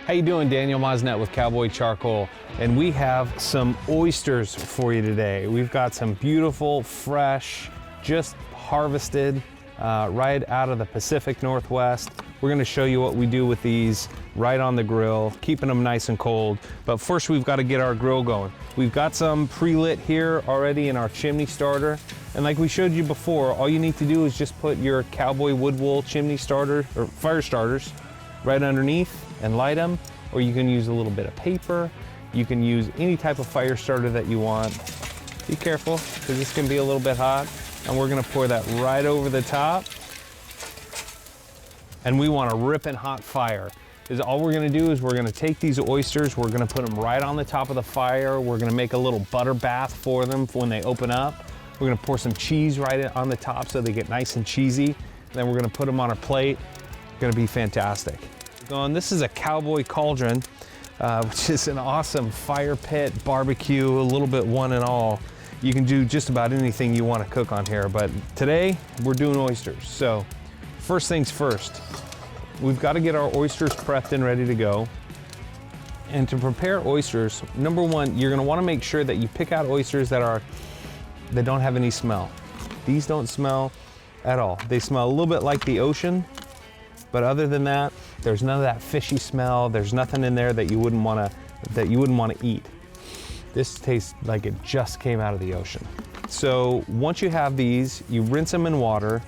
How you doing? Daniel Moznett with Cowboy Charcoal, and we have some oysters for you today. We've got some beautiful, fresh, just harvested right out of the Pacific Northwest. We're gonna show you what we do with these right on the grill, keeping them nice and cold. But first we've got to get our grill going. We've got some pre-lit here already in our chimney starter. And like we showed you before, all you need to do is just put your Cowboy wood wool chimney starter or fire starters right underneath and light them, or you can use a little bit of paper. You can use any type of fire starter that you want. Be careful, because this can be a little bit hot. And we're gonna pour that right over the top. And we want a ripping hot fire. Is all we're gonna do is we're gonna take these oysters, we're gonna put them right on the top of the fire. We're gonna make a little butter bath for them for when they open up. We're gonna pour some cheese right on the top so they get nice and cheesy. And then we're gonna put them on our plate. It's gonna be fantastic. This is a Cowboy cauldron, which is an awesome fire pit, barbecue, a little bit one and all. You can do just about anything you want to cook on here, but today we're doing oysters. So first things first, we've got to get our oysters prepped and ready to go. And to prepare oysters, number one, you're going to want to make sure that you pick out oysters that don't have any smell. These don't smell at all. They smell a little bit like the ocean, but other than that, there's none of that fishy smell. There's nothing in there that you wouldn't want to eat. This tastes like it just came out of the ocean. So once you have these, you rinse them in water.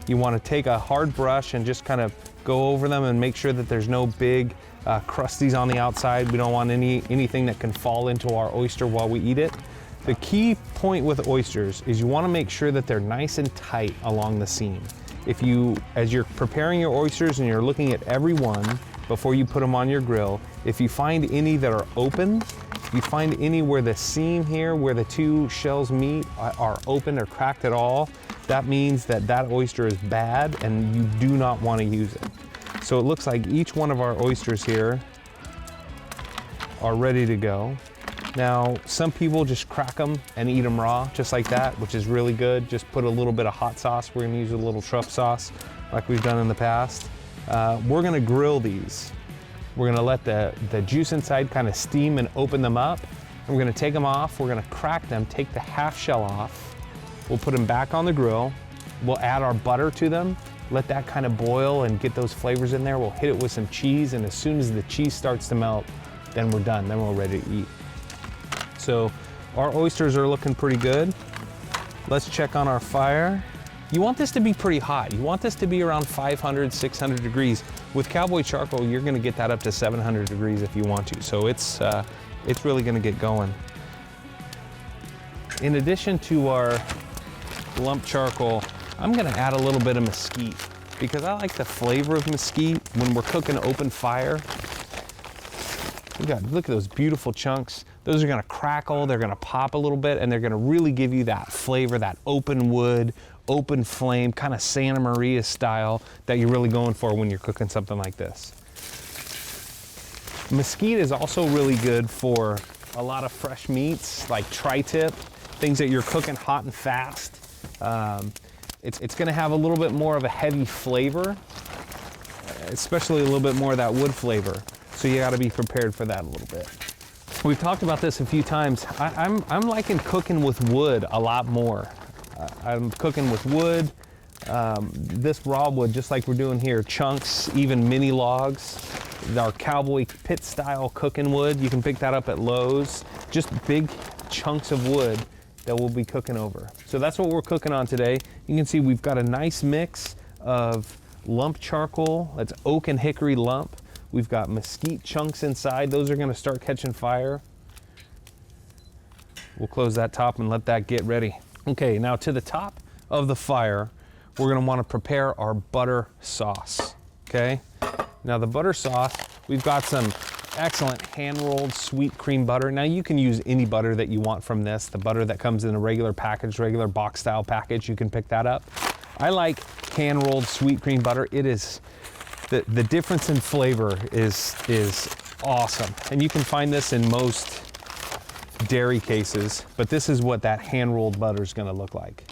You want to take a hard brush and just kind of go over them and make sure that there's no big crusties on the outside. We don't want anything that can fall into our oyster while we eat it. The key point with oysters is you want to make sure that they're nice and tight along the seam. As you're preparing your oysters and you're looking at every one before you put them on your grill, if you find any that are open, if you find any where the seam here, where the two shells meet, are open or cracked at all, that means that that oyster is bad and you do not want to use it. So it looks like each one of our oysters here are ready to go. Now, some people just crack them and eat them raw, just like that, which is really good. Just put a little bit of hot sauce. We're gonna use a little truff sauce like we've done in the past. We're gonna grill these. We're gonna let the juice inside kind of steam and open them up. And we're gonna take them off. We're gonna crack them, take the half shell off. We'll put them back on the grill. We'll add our butter to them, let that kind of boil and get those flavors in there. We'll hit it with some cheese, and as soon as the cheese starts to melt, then we're done, then we're ready to eat. So our oysters are looking pretty good. Let's check on our fire. You want this to be pretty hot. You want this to be around 500, 600 degrees. With Cowboy Charcoal, you're gonna get that up to 700 degrees if you want to. So it's really gonna get going. In addition to our lump charcoal, I'm gonna add a little bit of mesquite because I like the flavor of mesquite when we're cooking open fire. Look at those beautiful chunks. Those are gonna crackle, they're gonna pop a little bit, and they're gonna really give you that flavor, that open wood, open flame, kind of Santa Maria style that you're really going for when you're cooking something like this. Mesquite is also really good for a lot of fresh meats, like tri-tip, things that you're cooking hot and fast. It's gonna have a little bit more of a heavy flavor, especially a little bit more of that wood flavor. So you gotta be prepared for that a little bit. We've talked about this a few times. I'm liking cooking with wood a lot more. I'm cooking with wood, this raw wood, just like we're doing here, chunks, even mini logs. Our Cowboy pit style cooking wood, you can pick that up at Lowe's. Just big chunks of wood that we'll be cooking over. So that's what we're cooking on today. You can see we've got a nice mix of lump charcoal, that's oak and hickory lump. We've got mesquite chunks inside. Those are gonna start catching fire. We'll close that top and let that get ready. Okay, now to the top of the fire, we're gonna wanna prepare our butter sauce, okay? Now the butter sauce, we've got some excellent hand-rolled sweet cream butter. Now you can use any butter that you want from this. The butter that comes in a regular package, regular box style package, you can pick that up. I like hand-rolled sweet cream butter. It is, the difference in flavor is awesome. And you can find this in most dairy cases, but this is what that hand-rolled butter is gonna look like.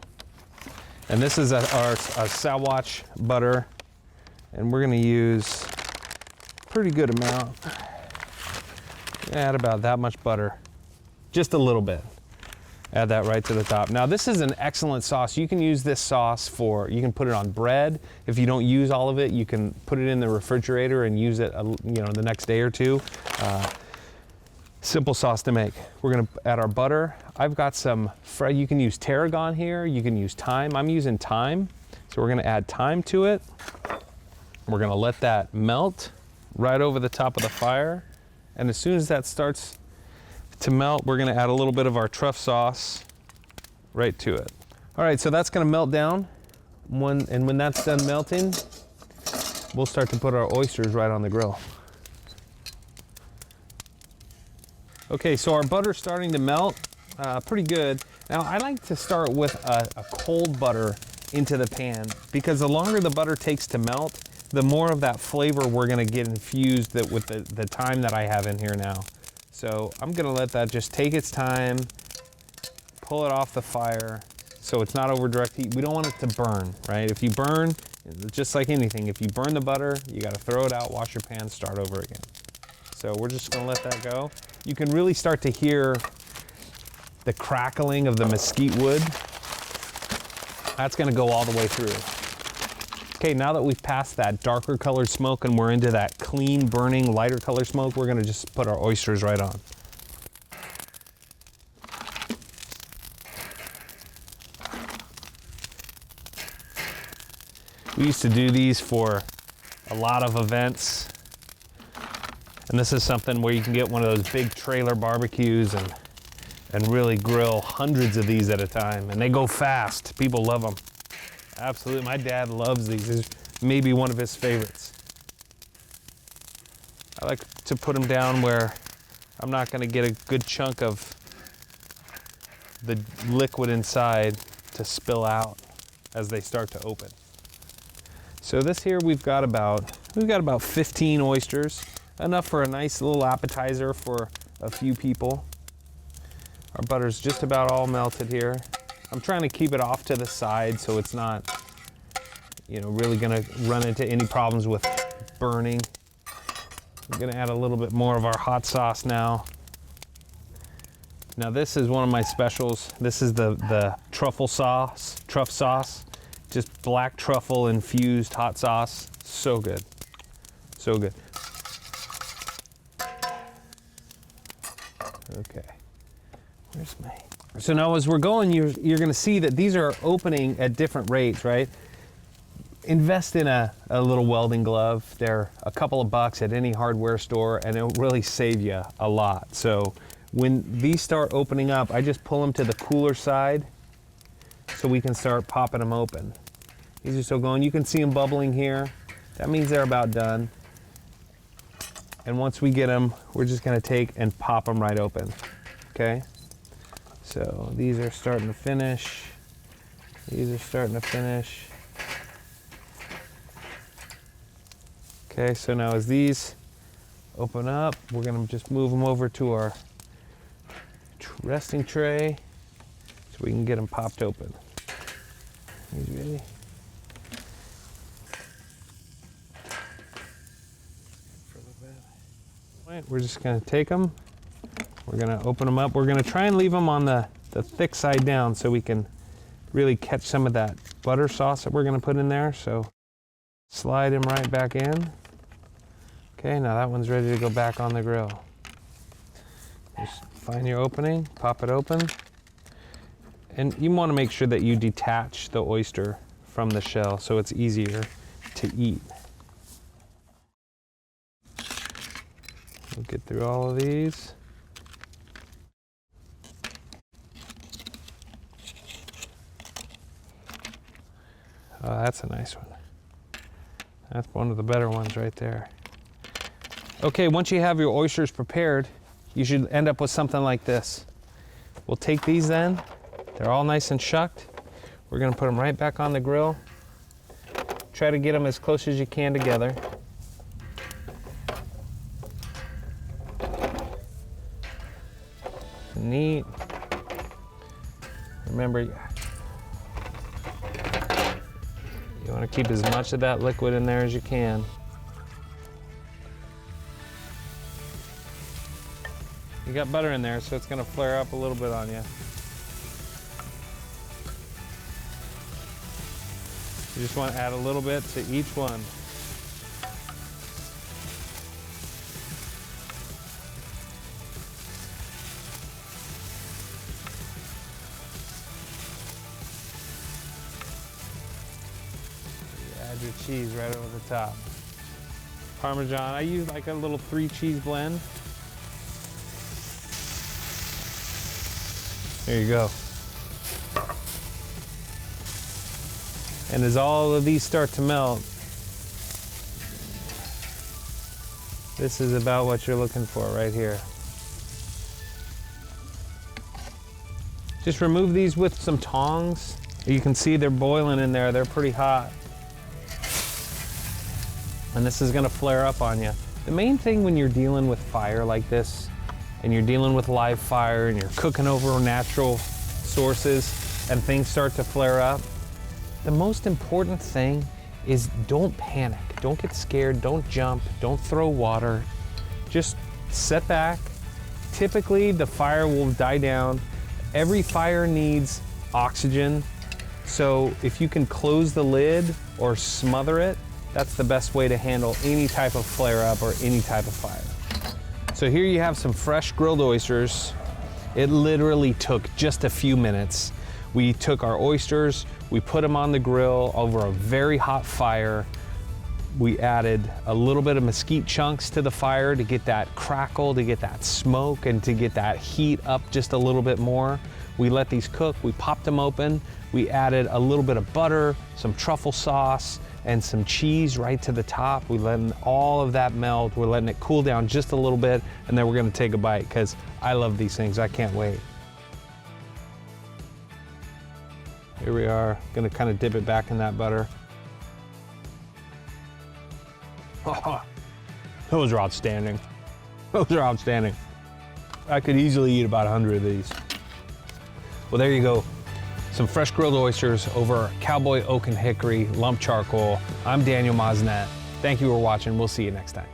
And this is our Sawatch butter, and we're gonna use pretty good amount. Add about that much butter, just a little bit. Add that right to the top. Now this is an excellent sauce. You can use this sauce you can put it on bread. If you don't use all of it, you can put it in the refrigerator and use it, the next day or two. Simple sauce to make. We're gonna add our butter. I've got some, you can use tarragon here, you can use thyme. I'm using thyme, so we're gonna add thyme to it. We're gonna let that melt right over the top of the fire. And as soon as that starts to melt, we're gonna add a little bit of our truff sauce right to it. All right, so that's gonna melt down. And when that's done melting, we'll start to put our oysters right on the grill. Okay, so our butter's starting to melt pretty good. Now I like to start with a cold butter into the pan, because the longer the butter takes to melt, the more of that flavor we're gonna get infused with the time that I have in here now. So I'm gonna let that just take its time, pull it off the fire so it's not over direct heat. We don't want it to burn, right? If you burn, just like anything, if you burn the butter, you gotta throw it out, wash your pan, start over again. So we're just gonna let that go. You can really start to hear the crackling of the mesquite wood. That's gonna go all the way through. Okay, now that we've passed that darker colored smoke and we're into that clean, burning, lighter color smoke, we're gonna just put our oysters right on. We used to do these for a lot of events. And this is something where you can get one of those big trailer barbecues and really grill hundreds of these at a time. And they go fast. People love them. Absolutely. My dad loves these. These are maybe one of his favorites. I like to put them down where I'm not going to get a good chunk of the liquid inside to spill out as they start to open. So this here we've got about 15 oysters. Enough for a nice little appetizer for a few people. Our butter's just about all melted here. I'm trying to keep it off to the side so it's not, really gonna run into any problems with burning. I'm gonna add a little bit more of our hot sauce now. Now this is one of my specials. This is the truff sauce. Just black truffle infused hot sauce. So good, so good. Okay, where's my... So now as we're going, you're gonna see that these are opening at different rates, right? Invest in a little welding glove. They're a couple of bucks at any hardware store and it'll really save you a lot. So when these start opening up, I just pull them to the cooler side so we can start popping them open. These are still going. You can see them bubbling here. That means they're about done. And once we get them, we're just gonna take and pop them right open, okay? So these are starting to finish. These are starting to finish. Okay, so now as these open up, we're gonna just move them over to our resting tray so we can get them popped open. These ready? We're just gonna take them, we're gonna open them up. We're gonna try and leave them on the thick side down so we can really catch some of that butter sauce that we're gonna put in there. So slide them right back in. Okay, now that one's ready to go back on the grill. Just find your opening, pop it open. And you wanna make sure that you detach the oyster from the shell so it's easier to eat. We'll get through all of these. Oh, that's a nice one. That's one of the better ones right there. Okay, once you have your oysters prepared, you should end up with something like this. We'll take these then. They're all nice and shucked. We're gonna put them right back on the grill. Try to get them as close as you can together. Neat. Remember, you want to keep as much of that liquid in there as you can. You got butter in there, so it's gonna flare up a little bit on you. You just want to add a little bit to each one. You add your cheese right over the top. Parmesan, I use like a little 3-cheese blend. There you go. And as all of these start to melt, this is about what you're looking for right here. Just remove these with some tongs. You can see they're boiling in there, they're pretty hot. And this is gonna flare up on you. The main thing when you're dealing with fire like this, and you're dealing with live fire, and you're cooking over natural sources, and things start to flare up, the most important thing is don't panic. Don't get scared, don't jump, don't throw water. Just sit back. Typically, the fire will die down. Every fire needs oxygen. So if you can close the lid or smother it, that's the best way to handle any type of flare up or any type of fire. So here you have some fresh grilled oysters. It literally took just a few minutes. We took our oysters, we put them on the grill over a very hot fire. We added a little bit of mesquite chunks to the fire to get that crackle, to get that smoke, and to get that heat up just a little bit more. We let these cook, we popped them open. We added a little bit of butter, some truffle sauce, and some cheese right to the top. We let all of that melt. We're letting it cool down just a little bit, and then we're gonna take a bite, because I love these things, I can't wait. Here we are, gonna kind of dip it back in that butter. Oh, those are outstanding. Those are outstanding. I could easily eat about 100 of these. Well, there you go. Some fresh grilled oysters over Cowboy Oak and Hickory lump charcoal. I'm Daniel Moznett. Thank you for watching. We'll see you next time.